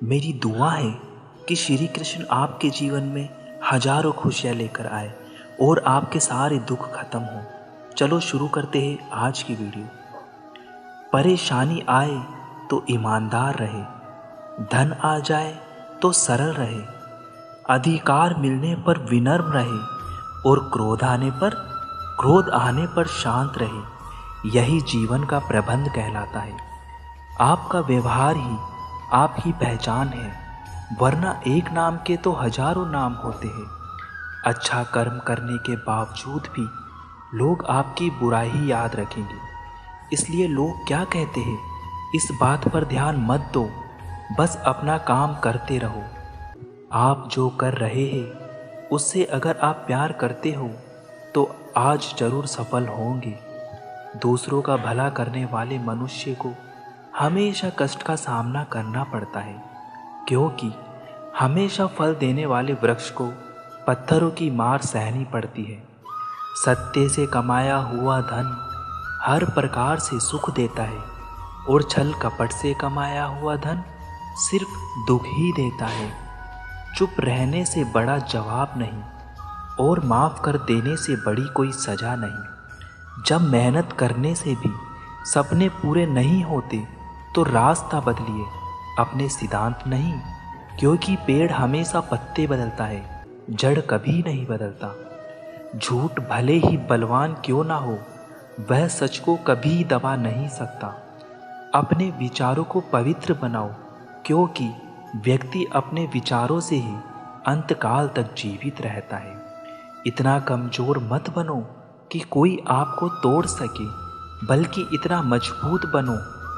मेरी दुआ है कि श्री कृष्ण आपके जीवन में हजारों खुशियाँ लेकर आए और आपके सारे दुख खत्म हों। चलो शुरू करते हैं आज की वीडियो। परेशानी आए तो ईमानदार रहे, धन आ जाए तो सरल रहे, अधिकार मिलने पर विनम्र रहे और क्रोध आने पर शांत रहे। यही जीवन का प्रबंध कहलाता है। आपका व्यवहार ही आपकी पहचान है, वरना एक नाम के तो हजारों नाम होते हैं। अच्छा कर्म करने के बावजूद भी लोग आपकी बुराई ही याद रखेंगे। इसलिए लोग क्या कहते हैं इस बात पर ध्यान मत दो, बस अपना काम करते रहो। आप जो कर रहे हैं उससे अगर आप प्यार करते हो तो आज जरूर सफल होंगे। दूसरों का भला करने वाले मनुष्य को हमेशा कष्ट का सामना करना पड़ता है, क्योंकि हमेशा फल देने वाले वृक्ष को पत्थरों की मार सहनी पड़ती है। सत्य से कमाया हुआ धन हर प्रकार से सुख देता है और छल कपट से कमाया हुआ धन सिर्फ दुख ही देता है। चुप रहने से बड़ा जवाब नहीं और माफ़ कर देने से बड़ी कोई सज़ा नहीं। जब मेहनत करने से भी सपने पूरे नहीं होते तो रास्ता बदलिए, अपने सिद्धांत नहीं, क्योंकि पेड़ हमेशा पत्ते बदलता है, जड़ कभी नहीं बदलता। झूठ भले ही बलवान क्यों ना हो, वह सच को कभी दबा नहीं सकता। अपने विचारों को पवित्र बनाओ, क्योंकि व्यक्ति अपने विचारों से ही अंतकाल तक जीवित रहता है। इतना कमज़ोर मत बनो कि कोई आपको तोड़ सके, बल्कि इतना मजबूत बनो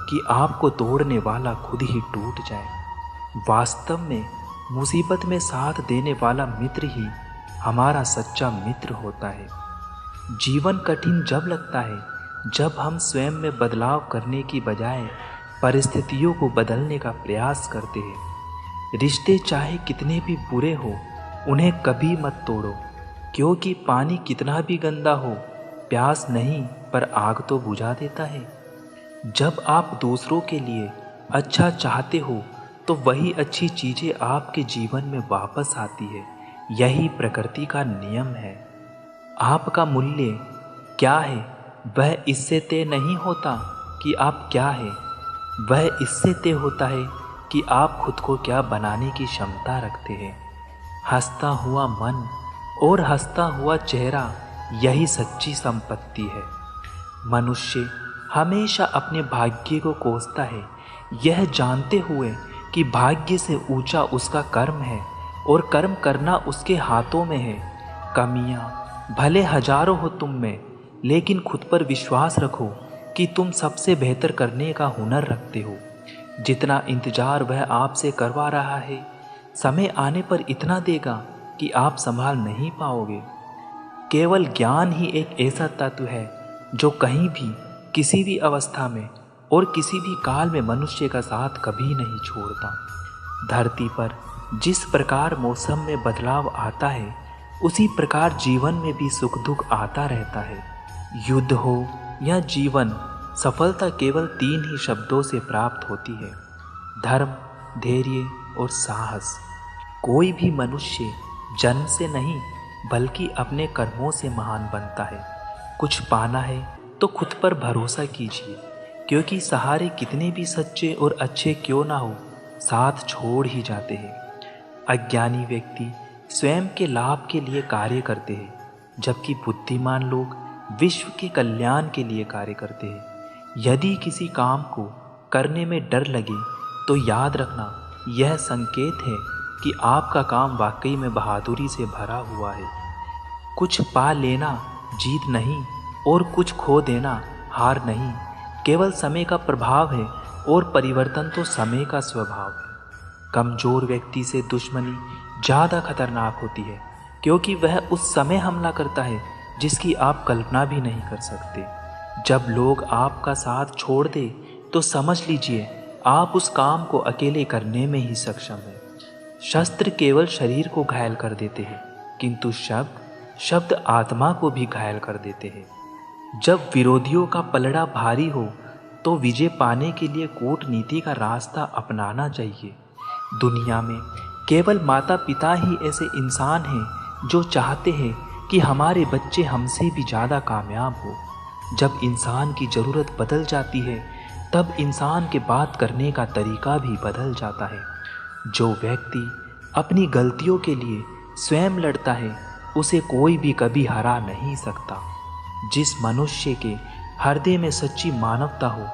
कि आपको तोड़ने वाला खुद ही टूट जाए। वास्तव में मुसीबत में साथ देने वाला मित्र ही हमारा सच्चा मित्र होता है। जीवन कठिन जब लगता है जब हम स्वयं में बदलाव करने की बजाय परिस्थितियों को बदलने का प्रयास करते हैं। रिश्ते चाहे कितने भी बुरे हो, उन्हें कभी मत तोड़ो, क्योंकि पानी कितना भी गंदा हो, प्यास नहीं पर आग तो बुझा देता है। जब आप दूसरों के लिए अच्छा चाहते हो तो वही अच्छी चीज़ें आपके जीवन में वापस आती है। यही प्रकृति का नियम है। आपका मूल्य क्या है वह इससे तय नहीं होता कि आप क्या है, वह इससे तय होता है कि आप खुद को क्या बनाने की क्षमता रखते हैं। हंसता हुआ मन और हंसता हुआ चेहरा यही सच्ची संपत्ति है। मनुष्य हमेशा अपने भाग्य को कोसता है, यह जानते हुए कि भाग्य से ऊंचा उसका कर्म है और कर्म करना उसके हाथों में है। कमियां भले हजारों हो तुम में, लेकिन खुद पर विश्वास रखो कि तुम सबसे बेहतर करने का हुनर रखते हो। जितना इंतजार वह आपसे करवा रहा है, समय आने पर इतना देगा कि आप संभाल नहीं पाओगे। केवल ज्ञान ही एक ऐसा तत्व है जो कहीं भी, किसी भी अवस्था में और किसी भी काल में मनुष्य का साथ कभी नहीं छोड़ता। धरती पर जिस प्रकार मौसम में बदलाव आता है, उसी प्रकार जीवन में भी सुख दुख आता रहता है। युद्ध हो या जीवन, सफलता केवल 3 ही शब्दों से प्राप्त होती है: धर्म, धैर्य और साहस। कोई भी मनुष्य जन्म से नहीं बल्कि अपने कर्मों से महान बनता है। कुछ पाना है तो खुद पर भरोसा कीजिए, क्योंकि सहारे कितने भी सच्चे और अच्छे क्यों ना हो, साथ छोड़ ही जाते हैं। अज्ञानी व्यक्ति स्वयं के लाभ के लिए कार्य करते हैं, जबकि बुद्धिमान लोग विश्व के कल्याण के लिए कार्य करते हैं। यदि किसी काम को करने में डर लगे तो याद रखना, यह संकेत है कि आपका काम वाकई में बहादुरी से भरा हुआ है। कुछ पा लेना जीत नहीं और कुछ खो देना हार नहीं, केवल समय का प्रभाव है और परिवर्तन तो समय का स्वभाव है। कमज़ोर व्यक्ति से दुश्मनी ज़्यादा खतरनाक होती है, क्योंकि वह उस समय हमला करता है जिसकी आप कल्पना भी नहीं कर सकते। जब लोग आपका साथ छोड़ दे तो समझ लीजिए आप उस काम को अकेले करने में ही सक्षम हैं। शस्त्र केवल शरीर को घायल कर देते हैं, किंतु शब्द आत्मा को भी घायल कर देते हैं। जब विरोधियों का पलड़ा भारी हो तो विजय पाने के लिए कूटनीति का रास्ता अपनाना चाहिए। दुनिया में केवल माता पिता ही ऐसे इंसान हैं जो चाहते हैं कि हमारे बच्चे हमसे भी ज़्यादा कामयाब हो। जब इंसान की ज़रूरत बदल जाती है तब इंसान के बात करने का तरीका भी बदल जाता है। जो व्यक्ति अपनी गलतियों के लिए स्वयं लड़ता है उसे कोई भी कभी हरा नहीं सकता। जिस मनुष्य के हृदय में सच्ची मानवता हो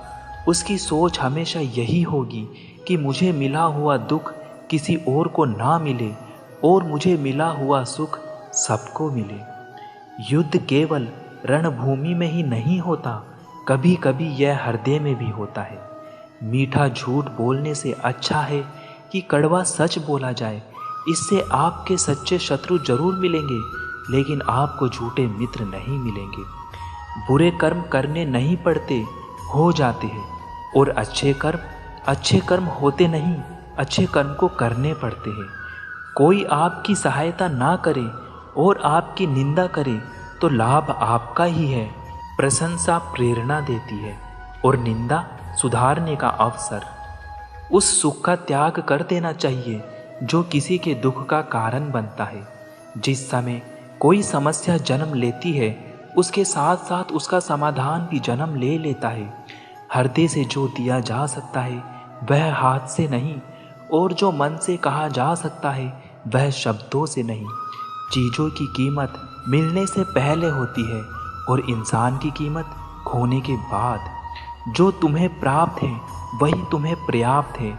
उसकी सोच हमेशा यही होगी कि मुझे मिला हुआ दुख किसी और को ना मिले और मुझे मिला हुआ सुख सबको मिले। युद्ध केवल रणभूमि में ही नहीं होता, कभी कभी यह हृदय में भी होता है। मीठा झूठ बोलने से अच्छा है कि कड़वा सच बोला जाए। इससे आपके सच्चे शत्रु जरूर मिलेंगे लेकिन आपको झूठे मित्र नहीं मिलेंगे। बुरे कर्म करने नहीं पड़ते, हो जाते हैं, और अच्छे कर्म होते नहीं, अच्छे कर्म को करने पड़ते हैं। कोई आपकी सहायता ना करे और आपकी निंदा करे तो लाभ आपका ही है। प्रशंसा प्रेरणा देती है और निंदा सुधारने का अवसर। उस सुख का त्याग कर देना चाहिए जो किसी के दुख का कारण बनता है। जिस समय कोई समस्या जन्म लेती है उसके साथ साथ उसका समाधान भी जन्म ले लेता है। हृदय से जो दिया जा सकता है वह हाथ से नहीं, और जो मन से कहा जा सकता है वह शब्दों से नहीं। चीज़ों की कीमत मिलने से पहले होती है और इंसान की कीमत खोने के बाद। जो तुम्हें प्राप्त है वही तुम्हें पर्याप्त है।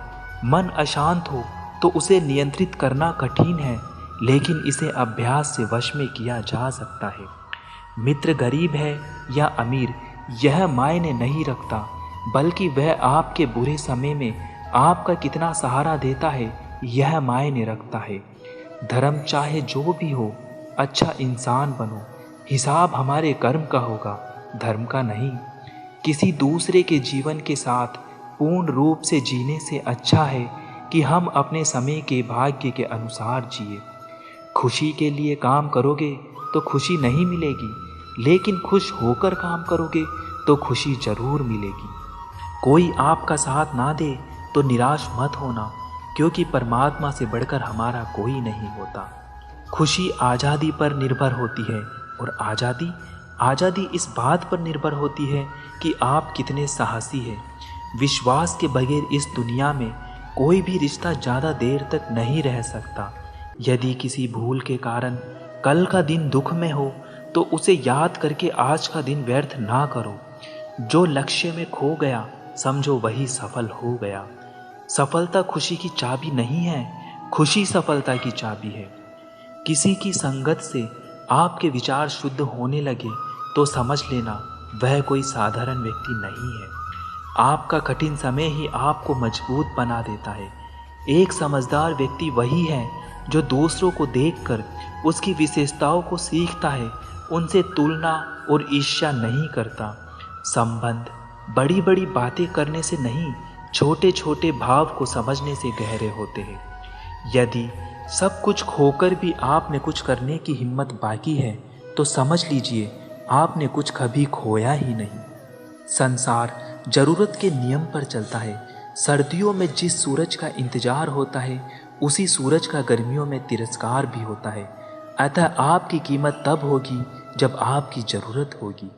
मन अशांत हो तो उसे नियंत्रित करना कठिन है, लेकिन इसे अभ्यास से वश में किया जा सकता है। मित्र गरीब है या अमीर यह मायने नहीं रखता, बल्कि वह आपके बुरे समय में आपका कितना सहारा देता है यह मायने रखता है। धर्म चाहे जो भी हो, अच्छा इंसान बनो। हिसाब हमारे कर्म का होगा, धर्म का नहीं। किसी दूसरे के जीवन के साथ पूर्ण रूप से जीने से अच्छा है कि हम अपने समय के भाग्य के अनुसार जिए। खुशी के लिए काम करोगे तो खुशी नहीं मिलेगी, लेकिन खुश होकर काम करोगे तो खुशी जरूर मिलेगी। कोई आपका साथ ना दे तो निराश मत होना, क्योंकि परमात्मा से बढ़कर हमारा कोई नहीं होता। खुशी आज़ादी पर निर्भर होती है और आज़ादी इस बात पर निर्भर होती है कि आप कितने साहसी हैं। विश्वास के बगैर इस दुनिया में कोई भी रिश्ता ज़्यादा देर तक नहीं रह सकता। यदि किसी भूल के कारण कल का दिन दुख में हो तो उसे याद करके आज का दिन व्यर्थ ना करो। जो लक्ष्य में खो गया समझो वही सफल हो गया। सफलता खुशी की चाबी नहीं है, खुशी सफलता की चाबी है। किसी की संगत से आपके विचार शुद्ध होने लगे तो समझ लेना वह कोई साधारण व्यक्ति नहीं है। आपका कठिन समय ही आपको मजबूत बना देता है। एक समझदार व्यक्ति वही है जो दूसरों को देखकर उसकी विशेषताओं को सीखता है, उनसे तुलना और ईर्ष्या नहीं करता। संबंध बड़ी बड़ी बातें करने से नहीं, छोटे छोटे भाव को समझने से गहरे होते हैं। यदि सब कुछ खोकर भी आपने कुछ करने की हिम्मत बाकी है तो समझ लीजिए आपने कुछ कभी खोया ही नहीं। संसार जरूरत के नियम पर चलता है। सर्दियों में जिस सूरज का इंतजार होता है उसी सूरज का गर्मियों में तिरस्कार भी होता है। अतः आपकी कीमत तब होगी जब आपकी ज़रूरत होगी।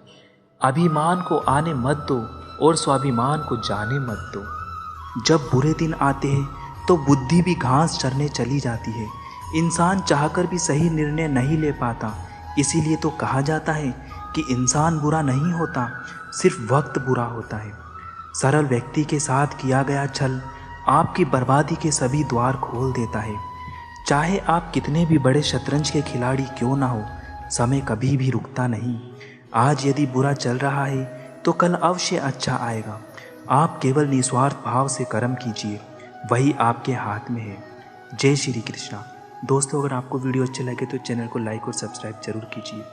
अभिमान को आने मत दो और स्वाभिमान को जाने मत दो। जब बुरे दिन आते हैं तो बुद्धि भी घास चरने चली जाती है। इंसान चाहकर भी सही निर्णय नहीं ले पाता। इसीलिए तो कहा जाता है कि इंसान बुरा नहीं होता, सिर्फ वक्त बुरा होता है। सरल व्यक्ति के साथ किया गया छल आपकी बर्बादी के सभी द्वार खोल देता है। चाहे आप कितने भी बड़े शतरंज के खिलाड़ी क्यों ना हो, समय कभी भी रुकता नहीं। आज यदि बुरा चल रहा है तो कल अवश्य अच्छा आएगा। आप केवल निस्वार्थ भाव से कर्म कीजिए, वही आपके हाथ में है। जय श्री कृष्णा। दोस्तों, अगर आपको वीडियो अच्छे लगे तो चैनल को लाइक और सब्सक्राइब जरूर कीजिए।